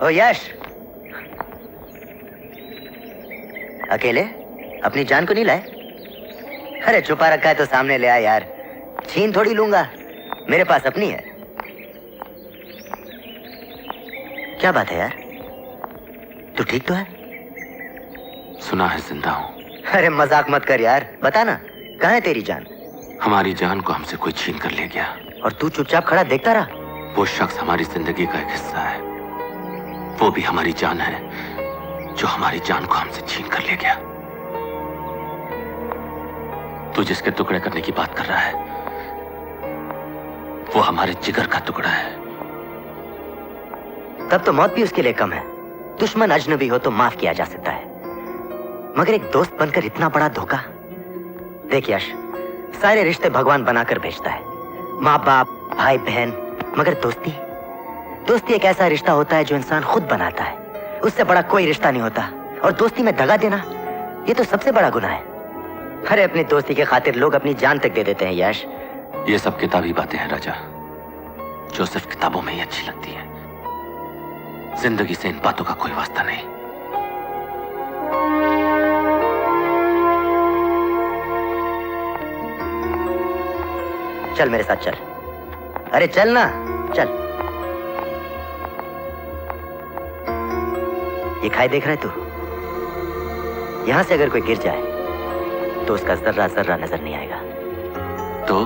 ओ यश, अकेले अपनी जान को नहीं लाए? अरे छुपा रखा है तो सामने ले आ यार, छीन थोड़ी लूंगा, मेरे पास अपनी है। क्या बात है यार, तू ठीक तो है? सुना है जिंदा हूं। अरे मजाक मत कर यार, बता ना कहाँ है तेरी जान? हमारी जान को हमसे कोई छीन कर ले गया। और तू चुपचाप खड़ा देखता रहा? वो शख्स हमारी जिंदगी का एक हिस्सा है, वो भी हमारी जान है, जो हमारी जान को हमसे छीन कर ले गया। तू जिसके टुकड़े करने की बात कर रहा है, वो हमारे जिगर का टुकड़ा है। तब तो मौत भी उसके लिए कम है। दुश्मन अजनबी हो तो माफ किया जा सकता है, मगर एक दोस्त बनकर इतना बड़ा धोखा। देख यश, सारे रिश्ते भगवान बनाकर भेजता है, माँ बाप, भाई बहन, मगर दोस्ती एक ऐसा रिश्ता होता है जो इंसान खुद बनाता है। उससे बड़ा कोई रिश्ता नहीं होता, और दोस्ती में दगा देना ये तो सबसे बड़ा गुनाह है। अरे अपनी दोस्ती के खातिर लोग अपनी जान तक दे देते हैं यश। ये सब किताबी बातें हैं राजा, जो सिर्फ किताबों में ही अच्छी लगती है। जिंदगी से इन बातों का कोई वास्ता नहीं। चल मेरे साथ चल, अरे चल ना, चल। ये खाई देख रहा है तू? यहां से अगर कोई गिर जाए तो उसका जर्रा जर्रा नजर नहीं आएगा। तो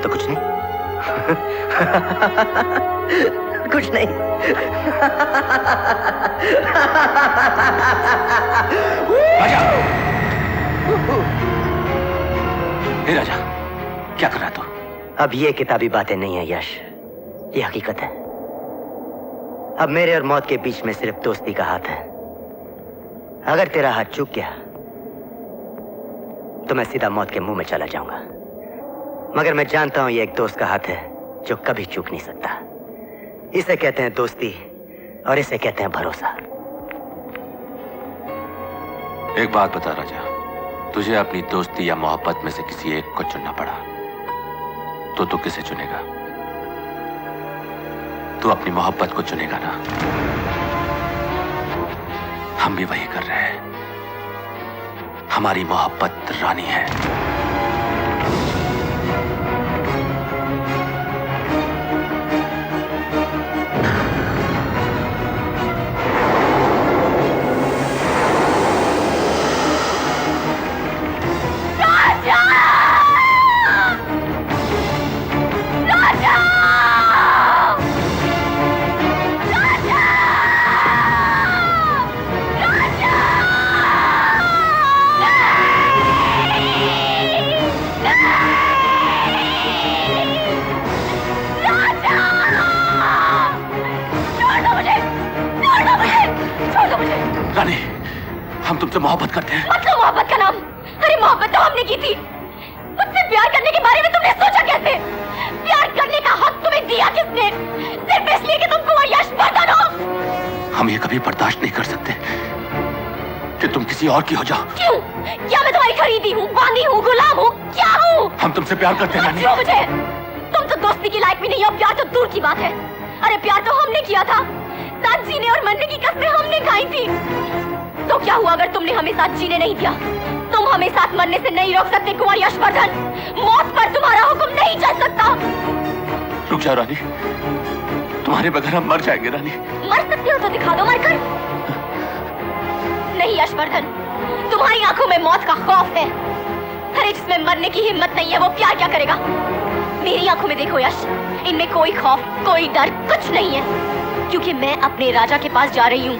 कुछ नहीं। कुछ नहीं। हे राजा, क्या कर रहा तू? अब ये किताबी बातें नहीं है यश, ये हकीकत है। अब मेरे और मौत के बीच में सिर्फ दोस्ती का हाथ है। अगर तेरा हाथ चूक गया तो मैं सीधा मौत के मुंह में चला जाऊंगा, मगर मैं जानता हूं ये एक दोस्त का हाथ है जो कभी चूक नहीं सकता। इसे कहते हैं दोस्ती, और इसे कहते हैं भरोसा। एक बात बता राजा, तुझे अपनी दोस्ती या मोहब्बत में से किसी एक को चुनना पड़ा तो तू किसे चुनेगा? तू अपनी मोहब्बत को चुनेगा ना? हम भी वही कर रहे हैं। हमारी मोहब्बत रानी है। रानी, हम तुमसे मोहब्बत करते हैं। मतलब मोहब्बत का नाम? अरे मोहब्बत तो हमने की थी। मुझसे प्यार करने के बारे में तुमने सोचा कैसे? प्यार करने का हक तुम्हें दिया किसने? सिर्फ इसलिए कि तुम कुंवर यशवर्धन हो। हम ये कभी बर्दाश्त नहीं कर सकते कि तुम किसी और की हो जाओ। क्यों? क्या मैं तुम्हारी खरीदी हूँ, बांधी हूँ, गुलाम हूँ? क्या हूँ? हम तुमसे प्यार करते हैं रानी। मुझे तुम तो दोस्ती की लायक भी नहीं हो, प्यार तो दूर की बात है। अरे प्यार तो हमने किया था, साथ जीने और मरने की कस्में हमने खाई थी। तो क्या हुआ अगर तुमने हमें साथ जीने नहीं दिया? तुम हमें साथ मरने से नहीं रोक सकते कुंवर यशवर्धन। मौत पर तुम्हारा हुक्म नहीं चल सकता। रुक जाओ रानी, तुम्हारे बगैर हम मर जाएंगे रानी। मर सकते हो तो दिखा दो मरकर। नहीं यशवर्धन, तुम्हारी आंखों में मौत का खौफ है। अरे जिसमें मरने की हिम्मत नहीं है वो प्यार क्या करेगा? मेरी आंखों में देखो यश, इनमें कोई खौफ, कोई डर, कुछ नहीं है, क्योंकि मैं अपने राजा के पास जा रही हूँ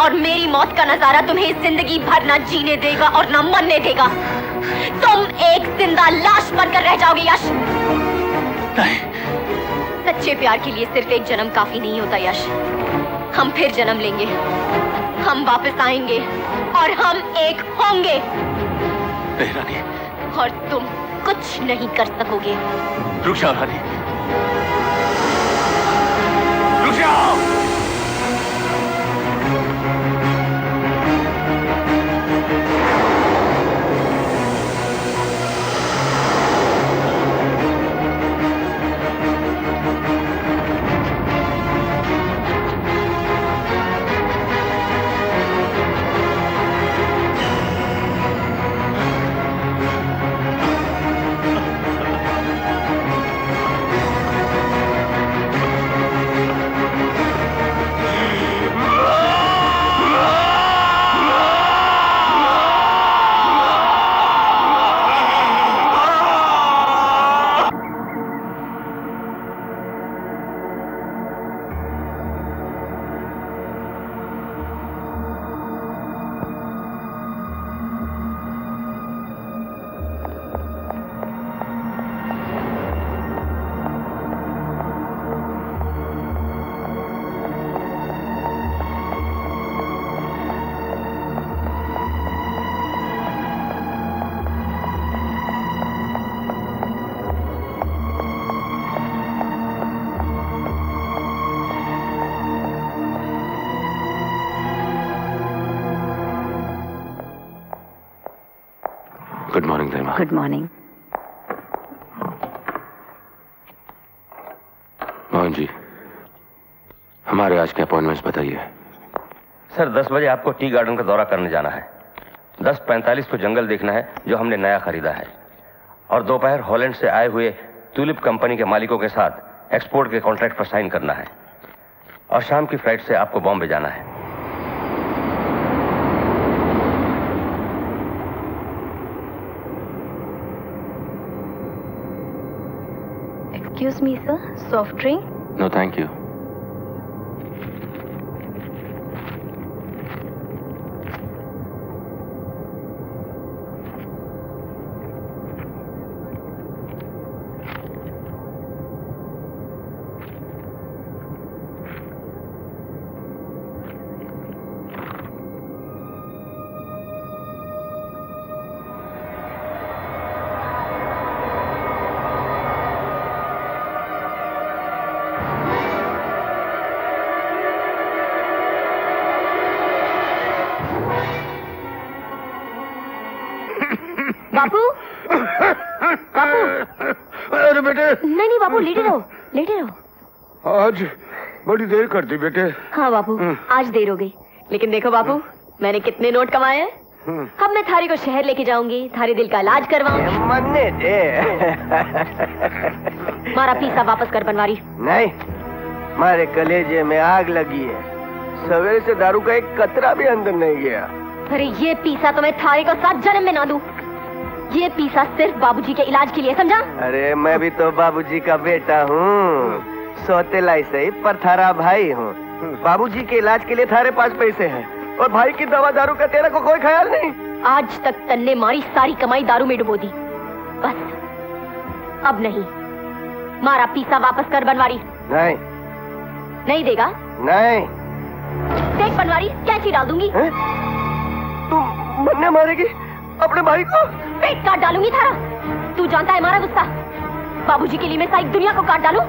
और मेरी मौत का नजारा तुम्हें जिंदगी भर न जीने देगा और न मरने देगा। तुम एक जिंदा लाश बनकर रह जाओगे यश। नहीं। सच्चे प्यार के लिए सिर्फ एक जन्म काफी नहीं होता यश। हम फिर जन्म लेंगे, हम वापस आएंगे और हम एक होंगे। नहीं रानी। और तुम कुछ नहीं कर सकोगे। रुक जाओ रानी, रुक जाओ। Good morning. मोहन जी, हमारे आज के अपॉइंटमेंट्स बताइए। सर 10 बजे आपको टी गार्डन का दौरा करने जाना है। 10:45 को जंगल देखना है जो हमने नया खरीदा है, और दोपहर हॉलैंड से आए हुए ट्यूलिप कंपनी के मालिकों के साथ एक्सपोर्ट के कॉन्ट्रैक्ट पर साइन करना है, और शाम की फ्लाइट से आपको बॉम्बे जाना है। Excuse me sir, soft drink? No thank you. बापू, बापू। अरे बेटे। नहीं नहीं बापू, लेटे रहो, लेटे रहो। आज बड़ी देर कर दी बेटे। हाँ बापू, आज देर हो गई, लेकिन देखो बापू, मैंने कितने नोट कमाए हैं। अब मैं थारी को शहर लेके जाऊंगी, थारी दिल का इलाज करवाऊंगी। मन्ने दे। मारा पीसा वापस कर बनवारी। नहीं, मारे कलेजे में आग लगी है। सवेरे से दारू का एक कतरा भी अंदर नहीं गया। अरे ये पीसा तो मैं थारी को 7 जन्म में ना दूं। ये पीसा सिर्फ बाबूजी के इलाज के लिए, समझा? अरे मैं भी तो बाबूजी का बेटा हूँ, सौतेला ही सही पर थारा भाई हूँ। बाबूजी के इलाज के लिए थारे पास पैसे हैं, और भाई की दवा दारू का तेरे को कोई ख्याल नहीं। आज तक तन्ने मारी सारी कमाई दारू में डुबो दी, बस अब नहीं। मारा पीसा वापस कर बनवारी। नहीं। नहीं देगा? नहीं। देख बनवारी, कैंची डाल दूंगी। तुम मन्ने मारेगी अपने भाई को? पेट काट डालूंगी थारा। तू जानता है हमारा गुस्सा। बाबूजी के लिए मैं सारी दुनिया को काट डालूं।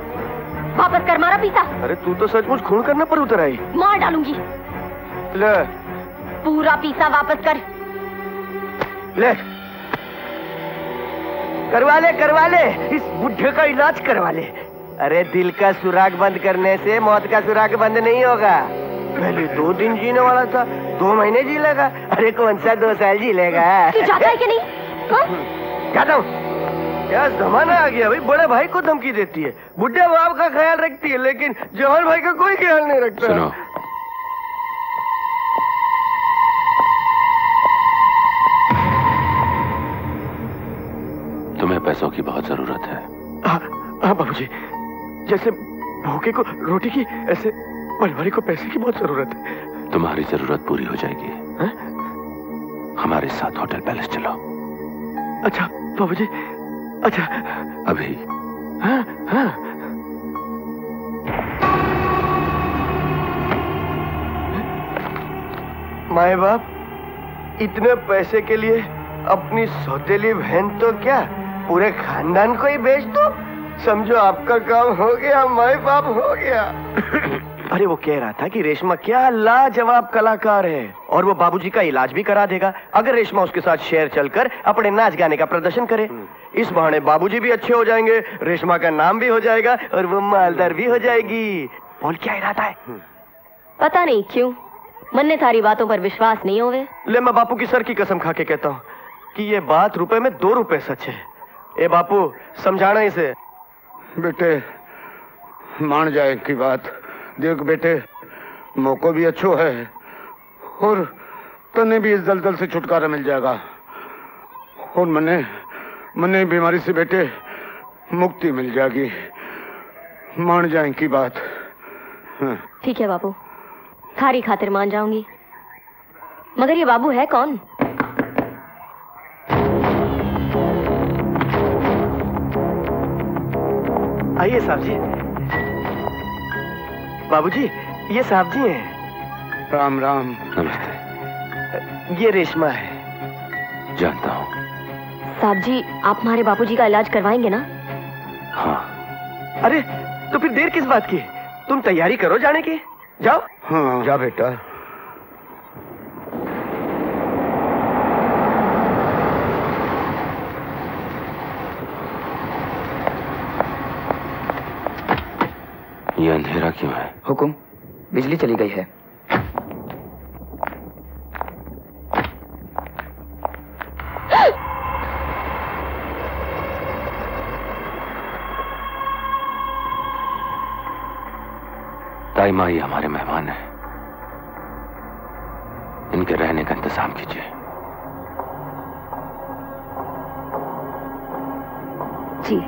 वापस कर मारा पीसा। अरे तू तो सचमुच खून करने पर उतर आई। मार डालूंगी। ले। पूरा पीसा वापस कर। ले। करवा ले, इस बुढ़े का इलाज करवा ले। अरे दिल का सुराग बंद करने से मौत का सुराग बंद नहीं होगा। पहले 2 दिन जीने वाला था, 2 महीने जी लेगा। अरे कौन सा 2 साल जी लेगा? तू जाता है कि नहीं? जाता हूँ। क्या जमाना आ गया भाई, बड़े भाई को धमकी देती है, बुढ़े बाप का ख्याल रखती है, लेकिन जवान भाई का कोई ख्याल नहीं रखता। सुनो, तुम्हें पैसों की बहुत जरूरत है। हाँ बाबूजी, जैसे भूखे को रोटी की, ऐसे पलवारी को पैसे की बहुत जरूरत है। तुम्हारी जरूरत पूरी हो जाएगी। हा? हमारे साथ होटल पैलेस चलो। अच्छा बाबूजी, अच्छा। अभी? हाँ हाँ। माए बाप इतने पैसे के लिए अपनी सौतेली बहन तो क्या, पूरे खानदान को ही बेच दो। समझो आपका काम हो गया, माए बाप हो गया। अरे वो कह रहा था कि रेशमा क्या लाजवाब कलाकार है, और वो बाबूजी का इलाज भी करा देगा अगर रेशमा उसके साथ शहर चलकर अपने नाच गाने का प्रदर्शन करे। इस बहाने बाबूजी भी अच्छे हो जाएंगे, रेशमा का नाम भी हो जाएगा, और वो मालदार भी हो जाएगी। बोल क्या इरादा है? पता नहीं क्यों मन्ने थारी बातों पर विश्वास नहीं होवे। ले मैं बापू की सर की कसम खा के कहता हूँ कि ये बात रुपए में 2 रुपए सच है। ए बापू समझाना इसे। बेटे मान जाए की बात। देख बेटे, मौको भी अच्छो है, और तने भी इस दलदल से छुटकारा मिल जाएगा, और मने बीमारी से बेटे मुक्ति मिल जाएगी। मान जाए की बात। ठीक है बाबू, थारी खातिर मान जाऊंगी, मगर ये बाबू है कौन? आइए साहब जी। बाबूजी ये साहब जी हैं। राम राम। नमस्ते। ये रेशमा है। जानता हूँ। साहब जी आप हमारे बापूजी का इलाज करवाएंगे ना? हाँ। अरे तो फिर देर किस बात की, तुम तैयारी करो जाने की। जाओ। हाँ जा बेटा। ये अंधेरा क्यों है? हुकुम, बिजली चली गई है। ताई माँ, ये हमारे मेहमान हैं। इनके रहने का इंतजाम कीजिए। जी।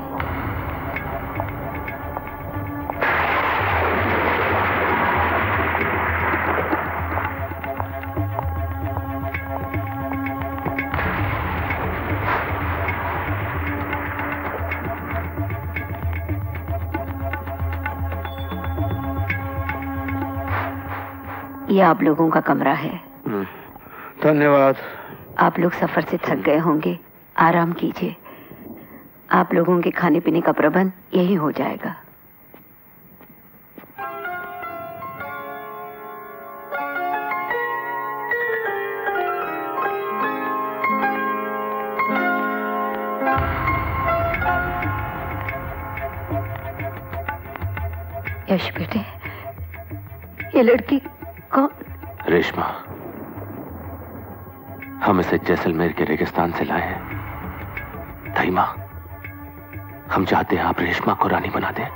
ये आप लोगों का कमरा है। धन्यवाद। आप लोग सफर से थक गए होंगे, आराम कीजिए। आप लोगों के खाने पीने का प्रबंध यही हो जाएगा। यश बेटे, ये लड़की कौन? रेशमा। हम इसे जैसलमेर के रेगिस्तान से लाए हैं। ताई माँ, हम चाहते हैं आप रेशमा को रानी बना दें।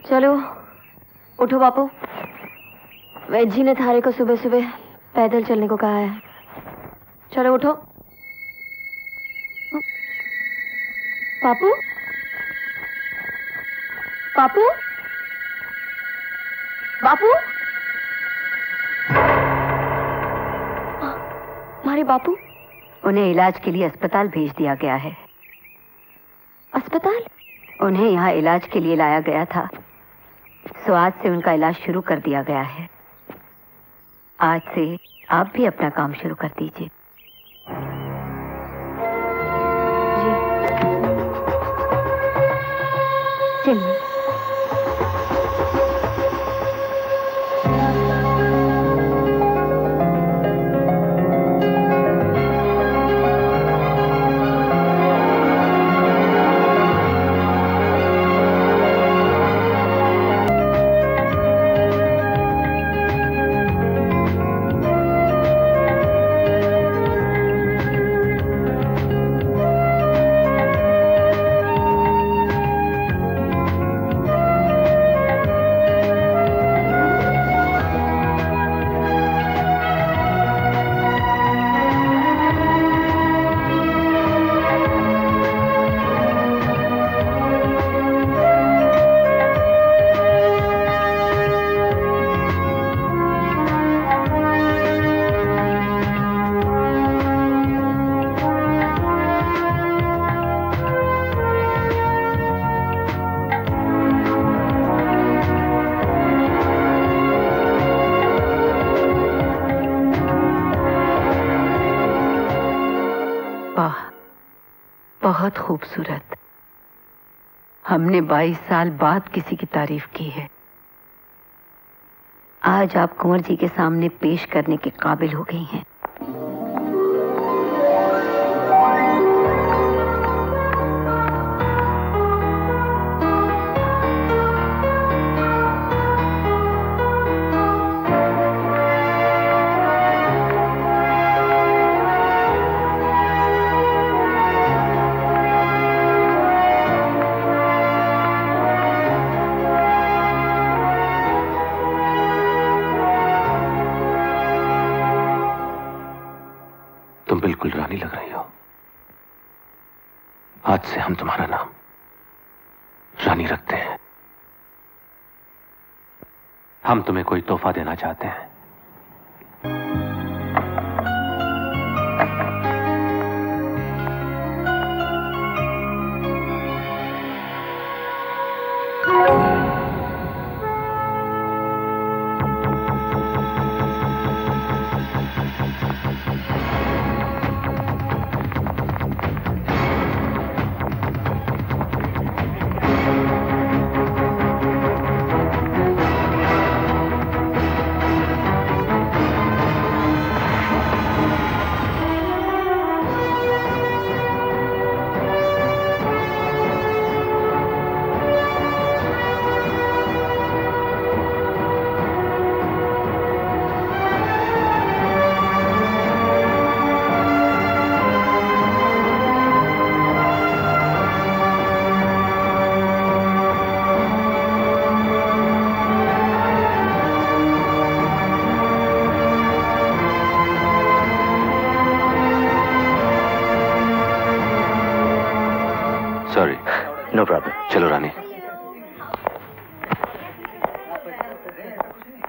चलो उठो बापू। वैद जी ने थारे को सुबह सुबह पैदल चलने को कहा है। चलो उठो। बापू, बापू, बापू, हमारे बापू। उन्हें इलाज के लिए अस्पताल भेज दिया गया है। अस्पताल? उन्हें यहाँ इलाज के लिए लाया गया था, सो आज से उनका इलाज शुरू कर दिया गया है। आज से आप भी अपना काम शुरू कर दीजिए। जी चलिए। बहुत खूबसूरत। हमने 22 साल बाद किसी की तारीफ की है। आज आप कुंवर जी के सामने पेश करने के काबिल हो गई हैं। तुम बिल्कुल रानी लग रही हो। आज से हम तुम्हारा नाम रानी रखते हैं। हम तुम्हें कोई तोहफा देना चाहते हैं। No problem. चलो रानी।